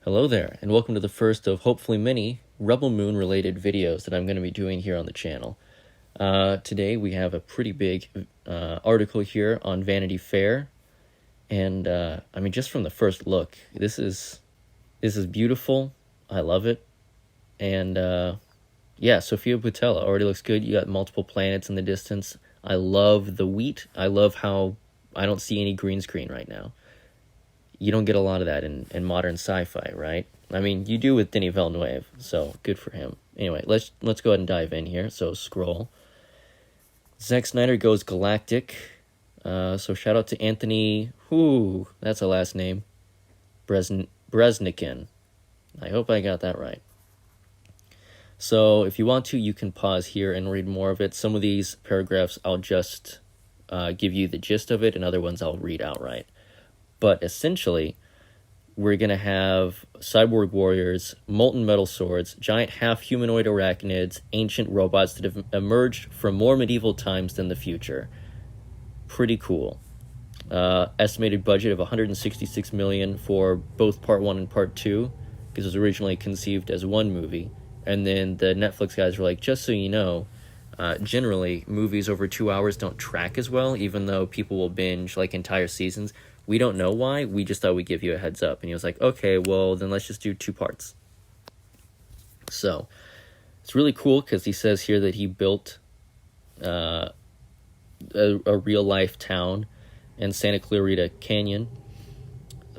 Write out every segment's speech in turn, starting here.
Hello there, and welcome to the first of hopefully many Rebel Moon related videos that I'm going to be doing here on the channel. Today we have a pretty big article here on Vanity Fair, and I mean, just from the first look, this is beautiful. I love it, and yeah, Sophia Boutella already looks good. You got multiple planets in the distance. I love the wheat. I love how I don't see any green screen right now. You don't get a lot of that in modern sci-fi, right? I mean, you do with Denis Villeneuve, so good for him. Anyway, let's go ahead and dive in here. So scroll. Zack Snyder goes galactic. So shout out to Anthony. That's a last name. Bresnikin. I hope I got that right. So if you want to, you can pause here and read more of it. Some of these paragraphs I'll just give you the gist of it, and other ones I'll read outright. But essentially, we're going to have cyborg warriors, molten metal swords, giant half-humanoid arachnids, ancient robots that have emerged from more medieval times than the future. Pretty cool. Estimated budget of $166 million for both Part 1 and Part 2, because it was originally conceived as one movie. And then the Netflix guys were like, just so you know, generally, movies over 2 hours don't track as well, even though people will binge like entire seasons. We don't know why. We just thought we'd give you a heads up. And he was like, okay, well, then let's just do 2 parts. So it's really cool because he says here that he built a real-life town in Santa Clarita Canyon,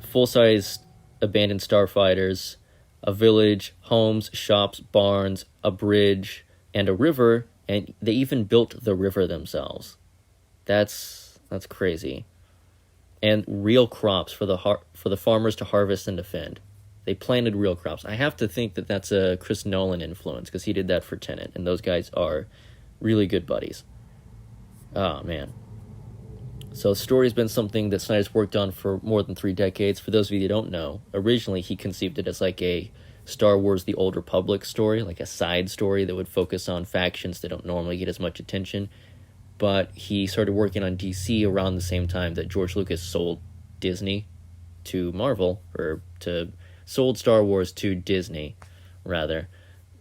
full-size abandoned starfighters, a village, homes, shops, barns, a bridge, and a river, and they even built the river themselves. That's crazy. And real crops for the farmers to harvest and defend. They planted real crops. I have to think that that's a Chris Nolan influence, because he did that for Tenet, and those guys are really good buddies. Oh, man. So the story's been something that Snyder's worked on for more than 3 decades. For those of you that don't know, originally he conceived it as like a Star Wars The Old Republic story, like a side story that would focus on factions that don't normally get as much attention. But he started working on DC around the same time that George Lucas sold Disney to Marvel, or sold Star Wars to Disney, rather.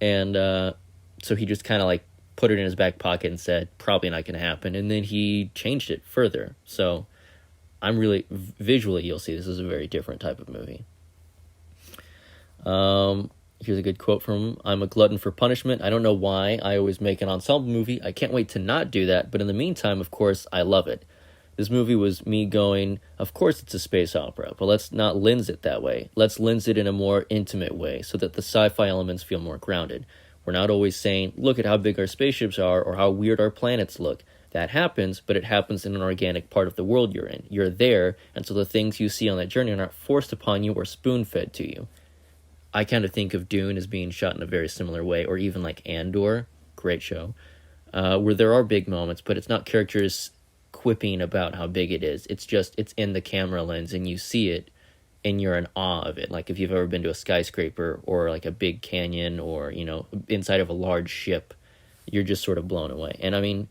And so he just kind of like put it in his back pocket and said, probably not going to happen. And then he changed it further. So I'm really, visually, you'll see this is a very different type of movie. Here's a good quote from him. I'm a glutton for punishment. I don't know why I always make an ensemble movie. I can't wait to not do that. But in the meantime, of course, I love it. This movie was me going, of course it's a space opera, but let's not lens it that way. Let's lens it in a more intimate way so that the sci-fi elements feel more grounded. We're not always saying, look at how big our spaceships are or how weird our planets look. That happens, but it happens in an organic part of the world you're in. You're there, and so the things you see on that journey are not forced upon you or spoon-fed to you. I kind of think of Dune as being shot in a very similar way, or even like Andor, great show, where there are big moments, but it's not characters quipping about how big it is. It's just, it's in the camera lens, and you see it, and you're in awe of it. Like if you've ever been to a skyscraper, or like a big canyon, or, you know, inside of a large ship, you're just sort of blown away. And I mean,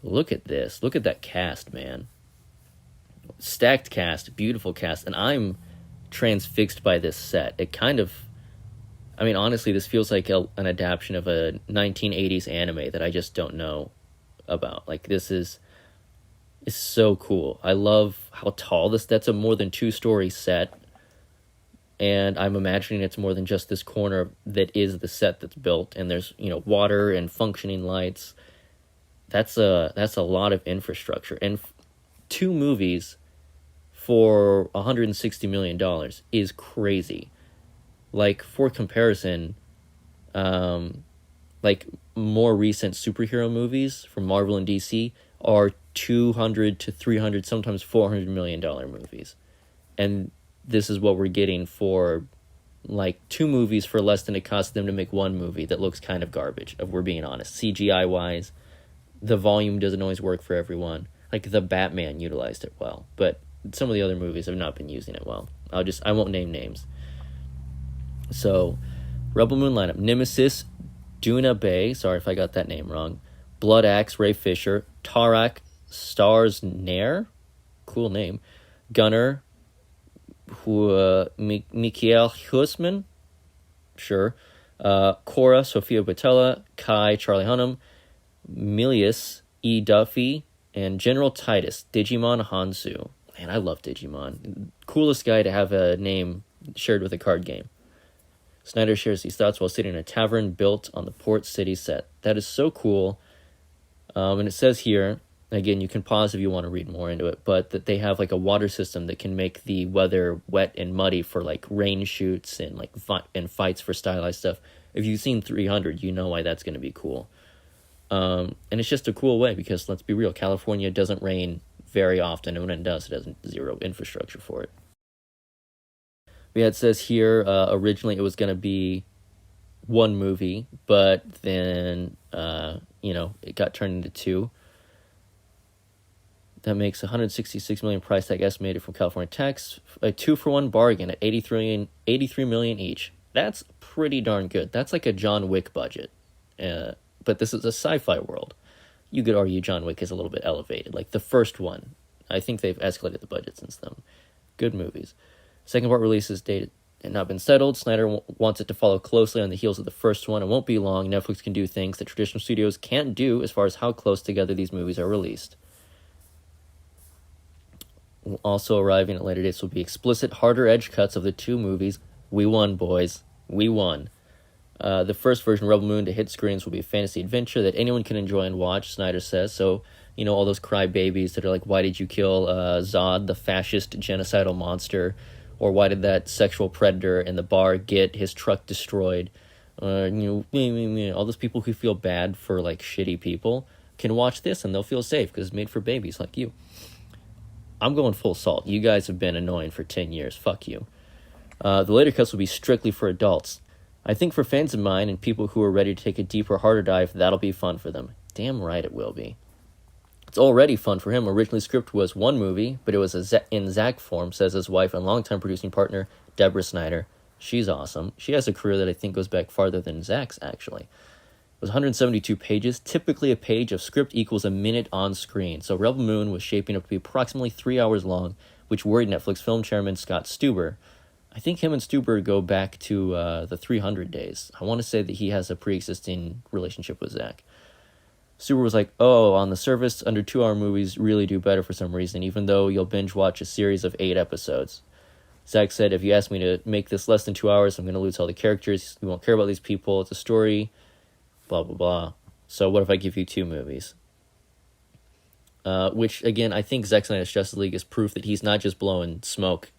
look at this. Look at that cast, man. Stacked cast, beautiful cast, and I'm transfixed by this set. It kind of, I mean, honestly, this feels like an adaptation of a 1980s anime that I just don't know about. Like, this is so cool. I love how tall that's a more than 2-story set. And I'm imagining it's more than just this corner that is the set that's built. And there's, you know, water and functioning lights. That's a lot of infrastructure. And 2 movies for $160 million is crazy. Like, for comparison, like, more recent superhero movies from Marvel and DC are $200 to $300, sometimes $400 million movies. And this is what we're getting for, like, 2 movies for less than it cost them to make 1 movie that looks kind of garbage, if we're being honest. CGI-wise, the volume doesn't always work for everyone. Like, the Batman utilized it well, but some of the other movies have not been using it well. I won't name names. So, Rebel Moon lineup: Nemesis, Duna Bay, sorry if I got that name wrong, Blood Axe, Ray Fisher, Tarak, Stars Nair, cool name, Gunner, Michael Huisman, sure. Cora, Sophia Boutella, Kai, Charlie Hunnam, Milius, E. Duffy, and General Titus, Digimon Hansu. Man, I love Digimon. Coolest guy to have a name shared with a card game. Snyder shares these thoughts while sitting in a tavern built on the Port City set. That is so cool. And it says here, again, you can pause if you want to read more into it, but that they have like a water system that can make the weather wet and muddy for like rain shoots and like and fights for stylized stuff. If you've seen 300, you know why that's going to be cool. And it's just a cool way because, let's be real, California doesn't rain very often, and when it does, it has zero infrastructure for it. Yeah, it says here, originally it was going to be one movie, but then, it got turned into two. That makes $166 million price tag estimated from California tax, a 2-for-1 bargain at $83 million each. That's pretty darn good. That's like a John Wick budget. But this is a sci-fi world. You could argue John Wick is a little bit elevated. Like the first one, I think they've escalated the budget since then. Good movies. Second part release date had not been settled. Snyder wants it to follow closely on the heels of the first one. It won't be long. Netflix can do things that traditional studios can't do as far as how close together these movies are released. Also arriving at later dates will be explicit, harder edge cuts of the two movies. We won, boys. We won. The first version, Rebel Moon, to hit screens will be a fantasy adventure that anyone can enjoy and watch, Snyder says. So, all those crybabies that are like, why did you kill Zod, the fascist genocidal monster? Or why did that sexual predator in the bar get his truck destroyed? All those people who feel bad for like shitty people can watch this and they'll feel safe because it's made for babies like you. I'm going full salt. You guys have been annoying for 10 years. Fuck you. The later cuts will be strictly for adults. I think for fans of mine and people who are ready to take a deeper, harder dive, that'll be fun for them. Damn right it will be. It's already fun for him. Originally, script was one movie, but it was in Zack form, says his wife and longtime producing partner, Deborah Snyder. She's awesome. She has a career that I think goes back farther than Zack's, actually. It was 172 pages. Typically, a page of script equals a minute on screen. So Rebel Moon was shaping up to be approximately 3 hours long, which worried Netflix film chairman Scott Stuber. I think him and Stuber go back to the 300 days. I want to say that he has a pre-existing relationship with Zack. Stuber was like, on the surface, under 2-hour movies really do better for some reason, even though you'll binge watch a series of 8 episodes. Zack said, if you ask me to make this less than 2 hours, I'm going to lose all the characters. We won't care about these people. It's a story. Blah, blah, blah. So what if I give you 2 movies? Which, again, I think Zack Snyder's Justice League is proof that he's not just blowing smoke.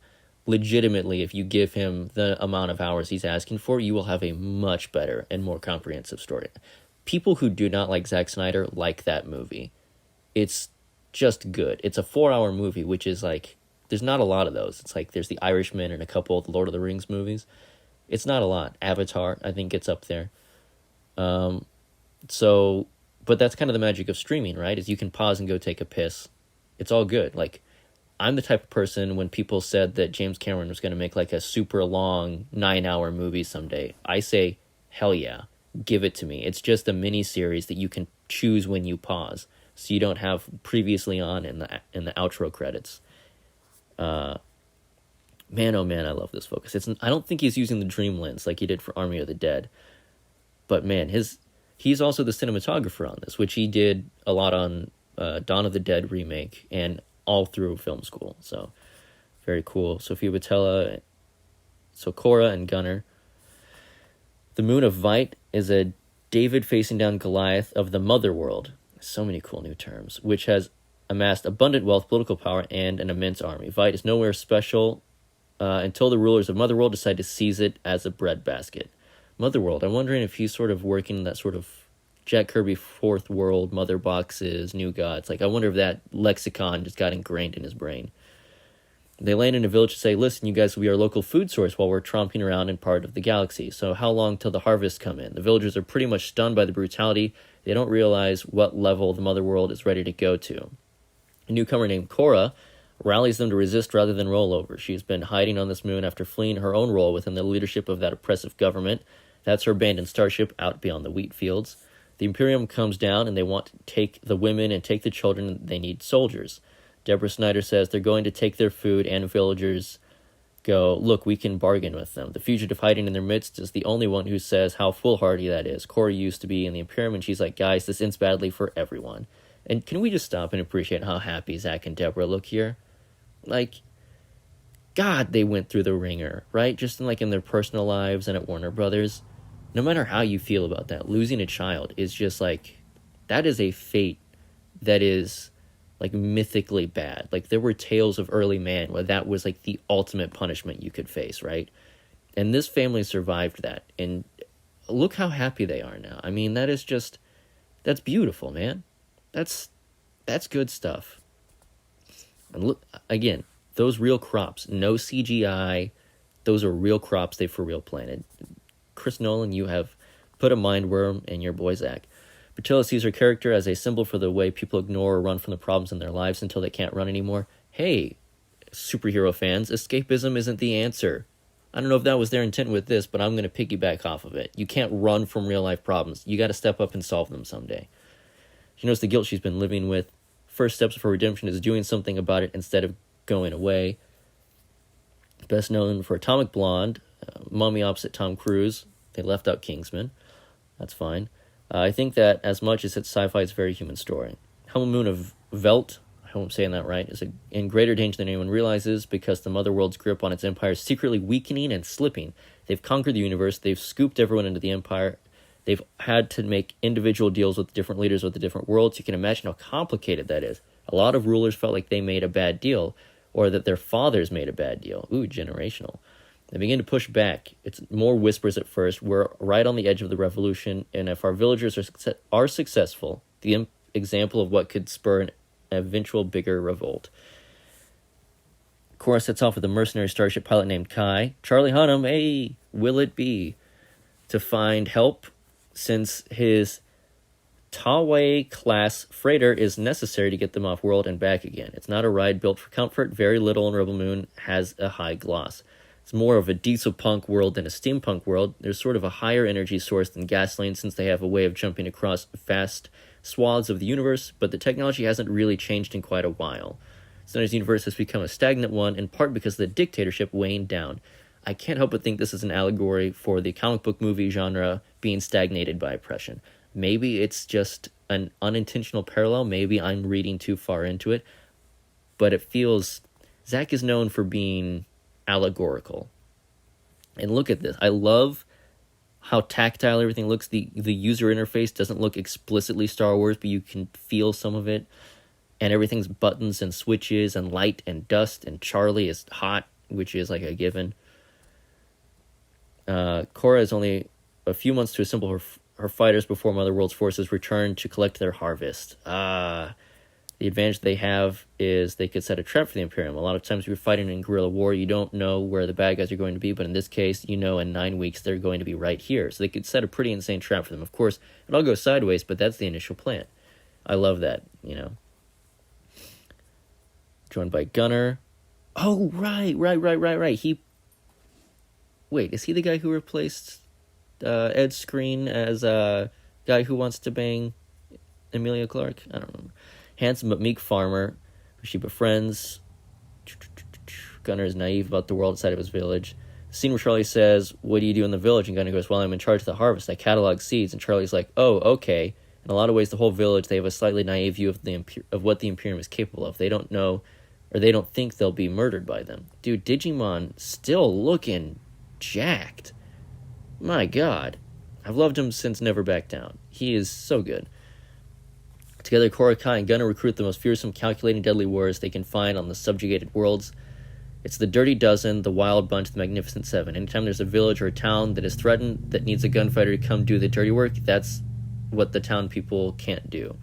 Legitimately, if you give him the amount of hours he's asking for, you will have a much better and more comprehensive story. People who do not like Zack Snyder like that movie. It's just good. It's a 4-hour movie, which is like, there's not a lot of those. It's like there's The Irishman and a couple of the Lord of the Rings movies. It's not a lot. Avatar, I think, gets up there. But that's kind of the magic of streaming, right? Is you can pause and go take a piss. It's all good. Like, I'm the type of person, when people said that James Cameron was going to make like a super long 9-hour movie someday, I say, hell yeah, give it to me. It's just a mini series that you can choose when you pause, so you don't have previously on in the outro credits. Man, oh man, I love this focus. I don't think he's using the dream lens like he did for Army of the Dead, but man, he's also the cinematographer on this, which he did a lot on Dawn of the Dead remake and all through film school. So very cool. Sophia Boutella, Cora and Gunner. The Moon of Vite is a David facing down Goliath of the Mother World. So many cool new terms, which has amassed abundant wealth, political power, and an immense army. Vite is nowhere special until the rulers of Motherworld decide to seize it as a breadbasket. Motherworld, I'm wondering if he's sort of working in that sort of Jack Kirby Fourth World, Mother Boxes, New Gods. Like, I wonder if that lexicon just got ingrained in his brain. They land in a village to say, listen, you guys will be our local food source while we're tromping around in part of the galaxy. So how long till the harvest come in? The villagers are pretty much stunned by the brutality. They don't realize what level the Mother World is ready to go to. A newcomer named Cora rallies them to resist rather than roll over. She's been hiding on this moon after fleeing her own role within the leadership of that oppressive government. That's her abandoned starship out beyond the wheat fields. The Imperium comes down and they want to take the women and take the children. They need soldiers. Deborah Snyder says they're going to take their food and villagers. go, look, we can bargain with them. The fugitive hiding in their midst is the only one who says how foolhardy that is. Cora used to be in the Imperium, and she's like, guys, this ends badly for everyone. And can we just stop and appreciate how happy Zack and Deborah look here? Like, God, they went through the ringer, right? Just in their personal lives and at Warner Brothers. No matter how you feel about that, losing a child is just like, that is a fate that is like mythically bad. Like, there were tales of early man where that was like the ultimate punishment you could face, right? And this family survived that. And look how happy they are now. I mean, that's beautiful, man. That's good stuff. And look, again, those real crops, no CGI, those are real crops they for real planted. Chris Nolan, you have put a mind worm in your boy Zack. Bertilla sees her character as a symbol for the way people ignore or run from the problems in their lives until they can't run anymore. Hey, superhero fans, escapism isn't the answer. I don't know if that was their intent with this, but I'm going to piggyback off of it. You can't run from real life problems. You got to step up and solve them someday. She knows the guilt she's been living with. First steps of her redemption is doing something about it instead of going away. Best known for Atomic Blonde, Mummy opposite Tom Cruise. They left out Kingsman. That's fine. I think that as much as it's sci-fi, it's a very human story. Helma Moon of Velt, I hope I'm saying that right, is in greater danger than anyone realizes because the Mother World's grip on its empire is secretly weakening and slipping. They've conquered the universe. They've scooped everyone into the empire. They've had to make individual deals with different leaders with the different worlds. You can imagine how complicated that is. A lot of rulers felt like they made a bad deal or that their fathers made a bad deal. Ooh, generational. They begin to push back. It's more whispers at first. We're right on the edge of the revolution, and if our villagers are successful, the example of what could spur an eventual bigger revolt. Cora sets off with a mercenary starship pilot named Kai. Charlie Hunnam, hey, will it be? To find help, since his Tawai-class freighter is necessary to get them off-world and back again. It's not a ride built for comfort. Very little in Rebel Moon has a high gloss. It's more of a diesel punk world than a steampunk world. There's sort of a higher energy source than gasoline since they have a way of jumping across vast swaths of the universe, but the technology hasn't really changed in quite a while. Snyder's universe has become a stagnant one, in part because the dictatorship waned down. I can't help but think this is an allegory for the comic book movie genre being stagnated by oppression. Maybe it's just an unintentional parallel. Maybe I'm reading too far into it. But it feels... Zack is known for being allegorical. And look at this. I love how tactile everything looks. The user interface doesn't look explicitly Star Wars, but you can feel some of it. And everything's buttons and switches and light and dust. And Charlie is hot, which is like a given. Cora is only a few months to assemble her fighters before Mother World's forces return to collect their harvest. The advantage they have is they could set a trap for the Imperium. A lot of times when you're fighting in guerrilla war, you don't know where the bad guys are going to be, but in this case, you know in 9 weeks they're going to be right here. So they could set a pretty insane trap for them. Of course, it all goes sideways, but that's the initial plan. I love that, you know. Joined by Gunner. Oh, right. Wait, is he the guy who replaced Ed Skrein as a guy who wants to bang Emilia Clarke? I don't remember. Handsome but meek farmer who she befriends. Gunner is naive about the world outside of his village. The scene where Charlie says, "What do you do in the village?" And Gunner goes, "Well, I'm in charge of the harvest. I catalog seeds." And Charlie's like, "Oh, okay." In a lot of ways, the whole village, they have a slightly naive view of what the Imperium is capable of. They don't know, or they don't think they'll be murdered by them. Dude, Digimon still looking jacked. My God. I've loved him since Never Back Down. He is so good. Together, Cora, Kai, and Gunner recruit the most fearsome, calculating, deadly warriors they can find on the subjugated worlds. It's the Dirty Dozen, the Wild Bunch, the Magnificent Seven. Anytime there's a village or a town that is threatened, that needs a gunfighter to come do the dirty work, that's what the town people can't do.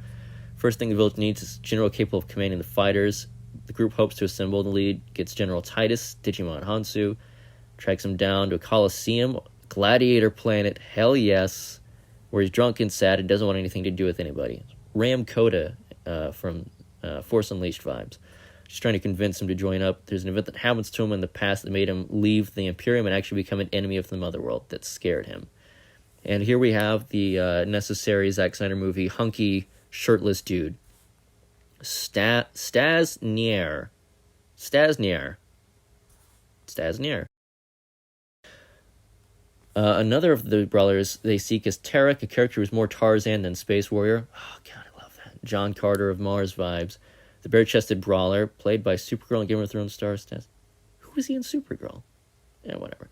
First thing the village needs is a general capable of commanding the fighters. The group hopes to assemble. The lead gets General Titus, Digimon Hansu, tracks him down to a coliseum, gladiator planet, hell yes, where he's drunk and sad and doesn't want anything to do with anybody. Ram Koda from Force Unleashed vibes. She's trying to convince him to join up. There's an event that happens to him in the past that made him leave the Imperium and actually become an enemy of the Motherworld that scared him. And here we have the necessary Zack Snyder movie, hunky, shirtless dude. Stasnier. Stasnier. Another of the brothers they seek is Tarek, a character who's more Tarzan than Space Warrior. Oh, God, I love that. John Carter of Mars vibes. The bare-chested brawler, played by Supergirl and Game of Thrones star Stas. Who was he in Supergirl? Yeah, whatever.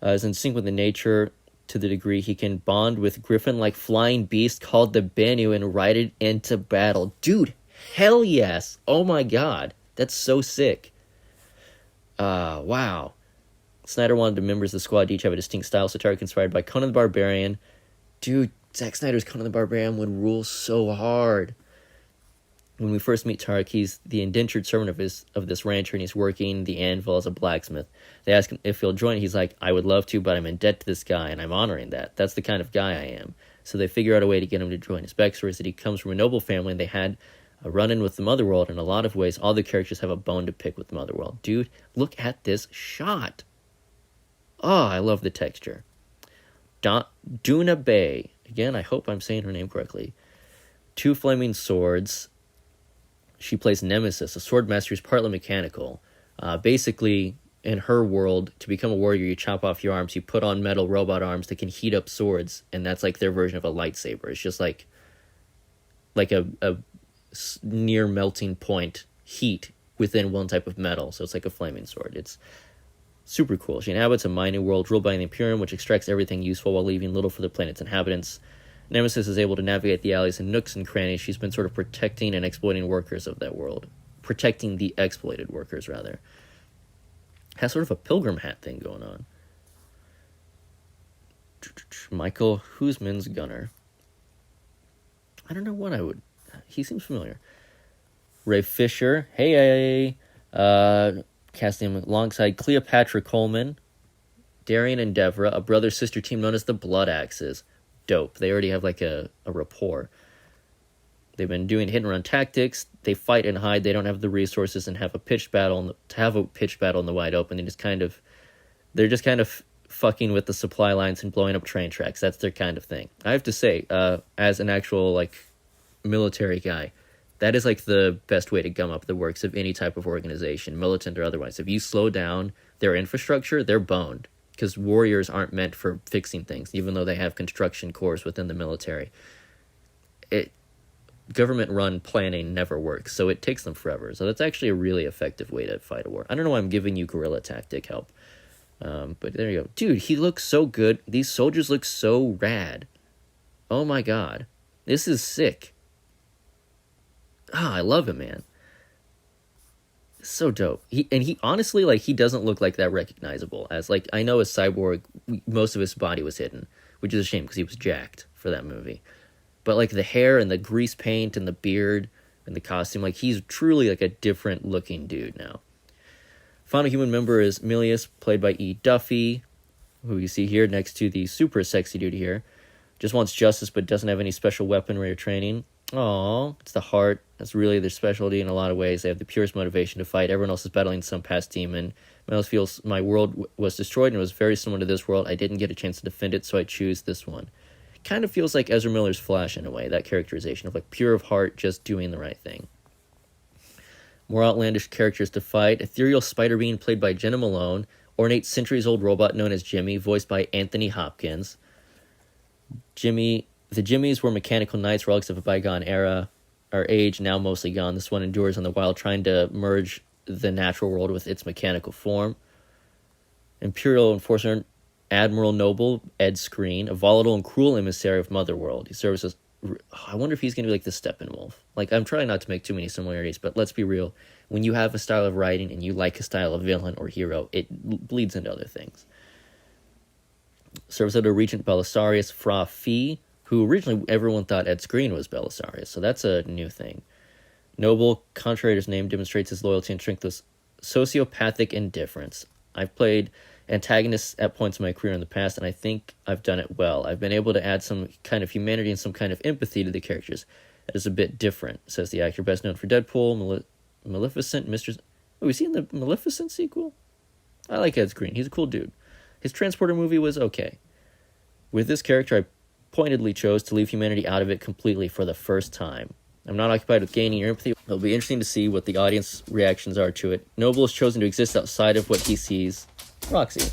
Is in sync with the nature to the degree he can bond with griffin-like flying beast called the Banu and ride it into battle. Dude, hell yes. Oh my God. That's so sick. Wow. Snyder wanted the members of the squad to each have a distinct style, so Tarek inspired by Conan the Barbarian. Dude, Zack Snyder's Conan the Barbarian would rule so hard. When we first meet Tarek, he's the indentured servant of this rancher, and he's working the anvil as a blacksmith. They ask him if he'll join. He's like, I would love to, but I'm in debt to this guy, and I'm honoring that. That's the kind of guy I am. So they figure out a way to get him to join. His backstory is that he comes from a noble family, and they had a run-in with the Motherworld. In a lot of ways, all the characters have a bone to pick with the Motherworld. Dude, look at this shot. Oh, I love the texture. Duna Bay. Again, I hope I'm saying her name correctly. 2 flaming swords. She plays Nemesis, a sword master who's partly mechanical. Basically, in her world, to become a warrior, you chop off your arms, you put on metal robot arms that can heat up swords, and that's like their version of a lightsaber. It's just like a near melting point heat within one type of metal, so it's like a flaming sword. It's super cool. She inhabits a mining world ruled by the Imperium, which extracts everything useful while leaving little for the planet's inhabitants. Nemesis is able to navigate the alleys and nooks and crannies. She's been sort of protecting and exploiting workers of that world. Protecting the exploited workers, rather. Has sort of a pilgrim hat thing going on. Michael Huisman's gunner. I don't know what I would... He seems familiar. Ray Fisher. Hey. Casting him alongside Cleopatra Coleman, Darian and Devra, a brother-sister team known as the Blood Axes. Dope. They already have like a rapport. They've been doing hit-and-run tactics. They fight and hide. They don't have the resources and have a pitched battle in the wide open. They're just kind of fucking with the supply lines and blowing up train tracks. That's their kind of thing. I have to say, as an actual like military guy, that is like the best way to gum up the works of any type of organization, militant or otherwise. If you slow down their infrastructure, they're boned. Because warriors aren't meant for fixing things, even though they have construction corps within the military. Government-run planning never works, so it takes them forever. So that's actually a really effective way to fight a war. I don't know why I'm giving you guerrilla tactic help. But there you go. Dude, he looks so good. These soldiers look so rad. Oh my God. This is sick. I love him, man. So dope. He honestly, like, he doesn't look like that recognizable. As, like, I know as Cyborg, most of his body was hidden, which is a shame because he was jacked for that movie. But, like, the hair and the grease paint and the beard and the costume, like, he's truly, like, a different looking dude now. Final human member is Milius, played by E. Duffy, who you see here next to the super sexy dude here. Just wants justice but doesn't have any special weaponry or training. Aww, it's the heart. That's really their specialty in a lot of ways. They have the purest motivation to fight. Everyone else is battling some past demon. Miles feels my world was destroyed and it was very similar to this world. I didn't get a chance to defend it, so I choose this one. Kind of feels like Ezra Miller's Flash in a way, that characterization of like pure of heart, just doing the right thing. More outlandish characters to fight. Ethereal spider being played by Jenna Malone. Ornate centuries-old robot known as Jimmy, voiced by Anthony Hopkins. The Jimmies were mechanical knights, relics of a bygone era, or age, now mostly gone. This one endures in the wild, trying to merge the natural world with its mechanical form. Imperial Enforcer Admiral Noble, Ed Skrein, a volatile and cruel emissary of Motherworld. He serves as... I wonder if he's going to be like the Steppenwolf. Like, I'm trying not to make too many similarities, but let's be real. When you have a style of writing and you like a style of villain or hero, it bleeds into other things. Serves under Regent Belisarius Fra Fee, who originally everyone thought Ed Skrein was Belisarius, so that's a new thing. Noble, contrary to his name, demonstrates his loyalty and strength with sociopathic indifference. I've played antagonists at points in my career in the past, and I think I've done it well. I've been able to add some kind of humanity and some kind of empathy to the characters. That is a bit different, says the actor best known for Deadpool, Maleficent, Mr. Oh, was he in the Maleficent sequel? I like Ed Skrein. He's a cool dude. His Transporter movie was okay. With this character, I pointedly chose to leave humanity out of it completely for the first time. I'm not occupied with gaining your empathy. It'll be interesting to see what the audience reactions are to it. Noble has chosen to exist outside of what he sees, Roxy,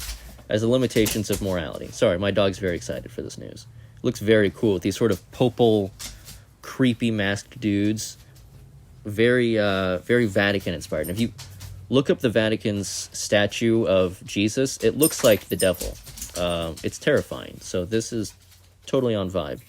as the limitations of morality. Sorry, my dog's very excited for this news. It looks very cool with these sort of popal, creepy masked dudes. Very Vatican inspired. And if you look up the Vatican's statue of Jesus, it looks like the devil. It's terrifying. So this is totally on vibe.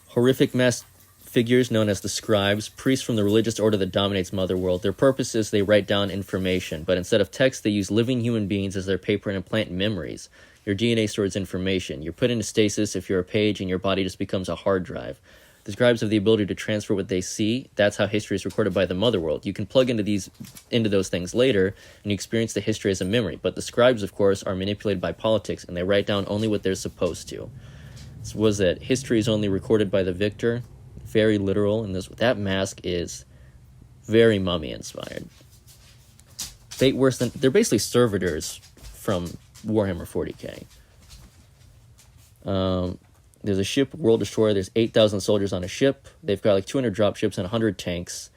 Horrific masked figures known as the scribes, priests from the religious order that dominates Motherworld. Their purpose is they write down information, but instead of text, they use living human beings as their paper and implant memories. Your DNA stores information. You're put into stasis if you're a page, and your body just becomes a hard drive. The scribes have the ability to transfer what they see. That's how history is recorded by the Motherworld. You can plug into those things later, and you experience the history as a memory. But the scribes, of course, are manipulated by politics, and they write down only what they're supposed to. So was that history is only recorded by the victor? Very literal, and that mask is very mummy inspired. Fate worse than they're basically servitors from Warhammer 40k. There's a ship, World Destroyer. There's 8,000 soldiers on a ship. They've got like 200 dropships and 100 tanks.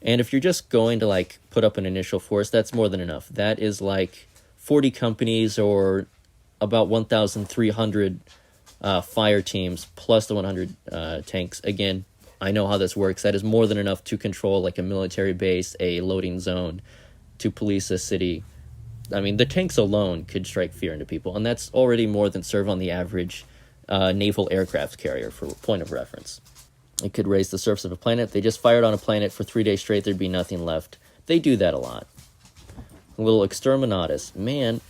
And if you're just going to like put up an initial force, that's more than enough. That is like 40 companies or about 1,300 fire teams plus the 100 tanks. Again, I know how this works. That is more than enough to control like a military base, a loading zone, to police a city. I mean, the tanks alone could strike fear into people, and that's already more than serve on the average naval aircraft carrier, for point of reference. It could raise the surface of a planet. If they just fired on a planet for 3 days straight, there'd be nothing left. They do that a lot. A little exterminatus. Man,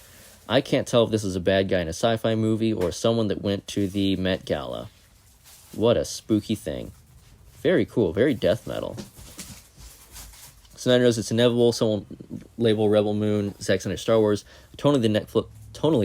I can't tell if this is a bad guy in a sci-fi movie or someone that went to the Met Gala. What a spooky thing. Very cool, very death metal. Snyder knows it's inevitable. Someone label Rebel Moon, Zack Snyder Star Wars. Tonally,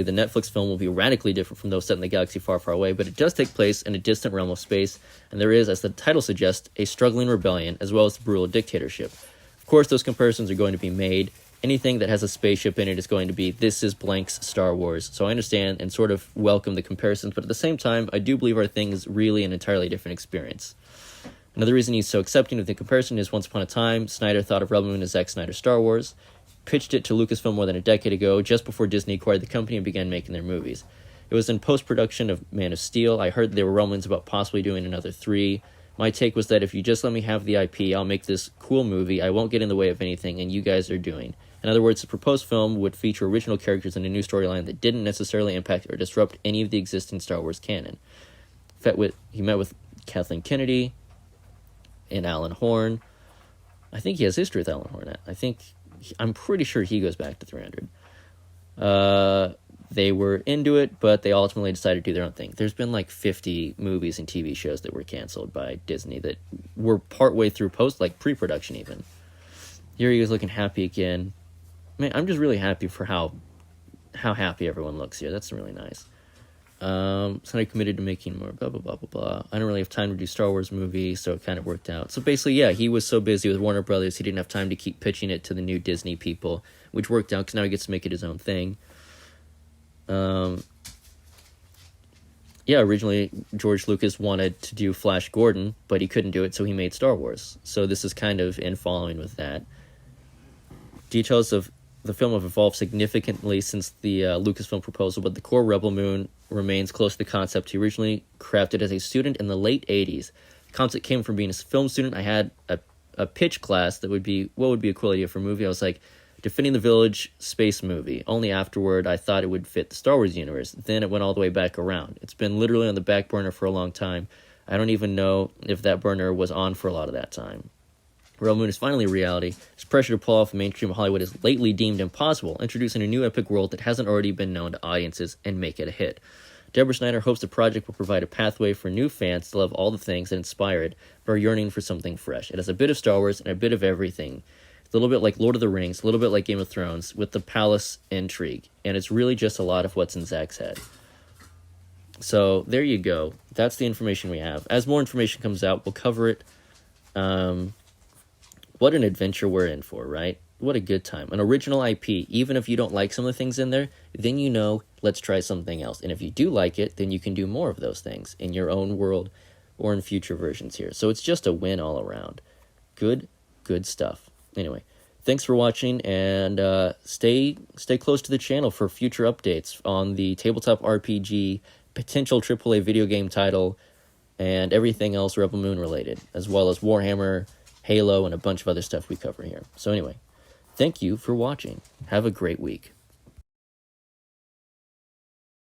the Netflix film will be radically different from those set in the galaxy far, far away, but it does take place in a distant realm of space, and there is, as the title suggests, a struggling rebellion, as well as the brutal dictatorship. Of course, those comparisons are going to be made. Anything that has a spaceship in it is going to be, this is blank's Star Wars. So I understand and sort of welcome the comparisons, but at the same time, I do believe our thing is really an entirely different experience. Another reason he's so accepting of the comparison is once upon a time, Snyder thought of Rebel Moon as Zack Snyder Star Wars, pitched it to Lucasfilm more than a decade ago, just before Disney acquired the company and began making their movies. It was in post-production of Man of Steel. I heard there were rumblings about possibly doing another 3. My take was that if you just let me have the IP, I'll make this cool movie, I won't get in the way of anything, and you guys are doing. In other words, the proposed film would feature original characters in a new storyline that didn't necessarily impact or disrupt any of the existing Star Wars canon. He met with Kathleen Kennedy and Alan Horn. I think he has history with Alan Horn. I'm pretty sure he goes back to 300. They were into it, but they ultimately decided to do their own thing. There's been like 50 movies and TV shows that were canceled by Disney that were partway through pre-production even. Here he is looking happy again. Man, I'm just really happy for how happy everyone looks here. That's really nice. Somebody committed to making more blah, blah, blah, blah, blah. I don't really have time to do Star Wars movies, so it kind of worked out. So basically, yeah, he was so busy with Warner Brothers, he didn't have time to keep pitching it to the new Disney people, which worked out because now he gets to make it his own thing. Originally, George Lucas wanted to do Flash Gordon, but he couldn't do it, so he made Star Wars. So this is kind of in following with that. Details of the film have evolved significantly since the Lucasfilm proposal, but the core Rebel Moon remains close to the concept he originally crafted as a student in the late 80s. The concept came from being a film student. I had a pitch class that would be, what would be a cool idea for a movie? I was like, Defending the Village space movie. Only afterward, I thought it would fit the Star Wars universe. Then it went all the way back around. It's been literally on the back burner for a long time. I don't even know if that burner was on for a lot of that time. Rebel Moon is finally a reality. His pressure to pull off mainstream Hollywood is lately deemed impossible, introducing a new epic world that hasn't already been known to audiences and make it a hit. Deborah Snyder hopes the project will provide a pathway for new fans to love all the things that inspire it, but are yearning for something fresh. It has a bit of Star Wars and a bit of everything. It's a little bit like Lord of the Rings, a little bit like Game of Thrones, with the palace intrigue, and it's really just a lot of what's in Zack's head. So, there you go. That's the information we have. As more information comes out, we'll cover it. What an adventure we're in for, right? What a good time. An original IP, even if you don't like some of the things in there, then you know, let's try something else. And if you do like it, then you can do more of those things in your own world or in future versions here. So it's just a win all around. Good stuff. Anyway, thanks for watching, and stay close to the channel for future updates on the tabletop RPG, potential AAA video game title, and everything else Rebel Moon related, as well as Warhammer, Halo, and a bunch of other stuff we cover here. So anyway, thank you for watching. Have a great week.